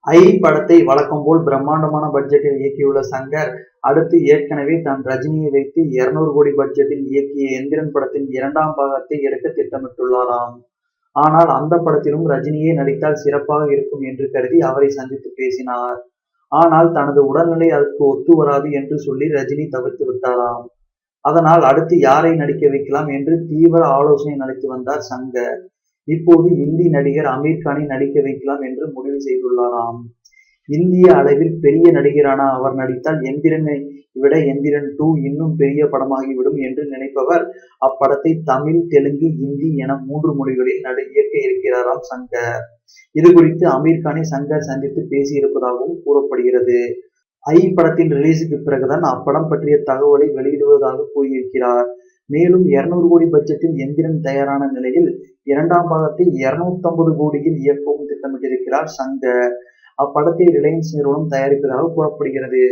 ஐ படத்தை வழக்கம் போல் பிரம்மாண்டமான பட்ஜெட்டில் இயக்கியுள்ள சங்கர், அடுத்து ஏற்கனவே தான் ரஜினியை வைத்து 200 கோடி பட்ஜெட்டில் இயக்கிய எந்திரன் படத்தின் 2ஆம் பாகத்தை எடுக்க திட்டமிட்டுள்ளாராம். ஆனால் அந்த படத்திலும் ரஜினியே நடித்தால் சிறப்பாக இருக்கும் என்று கருதி அவரை சந்தித்து பேசினார். ஆனால் தனது உடல்நிலை அதற்கு ஒத்து வராது என்று சொல்லி ரஜினி தவிர்த்து விட்டாராம். அதனால் அடுத்து யாரை நடிக்க வைக்கலாம் என்று தீவிர ஆலோசனை நடத்தி வந்தார் சங்கர். இப்போது இந்தி நடிகர் அமீர் கானை நடிக்க வைக்கலாம் என்று முடிவு செய்துள்ளாராம். இந்திய அளவில் பெரிய நடிகரான அவர் நடித்தால் எந்திரனை விட எந்திரன் 2 இன்னும் பெரிய படமாகிவிடும் என்று நினைப்பவர், அப்படத்தை தமிழ், தெலுங்கு, இந்தி என 3 மொழிகளில் இயக்க இருக்கிறாராம் சங்கர். இது குறித்து அமீர் கானை சங்கர் சந்தித்து பேசியிருப்பதாகவும் கூறப்படுகிறது. ஐ படத்தின் ரிலீஸுக்கு பிறகுதான் அப்படம் பற்றிய தகவலை வெளியிடுவதாக கூறியிருக்கிறார். மேலும் 200 கோடி பட்ஜெட்டில் எந்திரன் தயாரான நிலையில் 2ஆம் பாகத்தை 250 கோடியில் இயக்கவும் திட்டமிட்டிருக்கிறார் சங்கர். அப்படத்தை ரிலையன்ஸ் நிறுவனம் தயாரிப்பதாக கூறப்படுகிறது.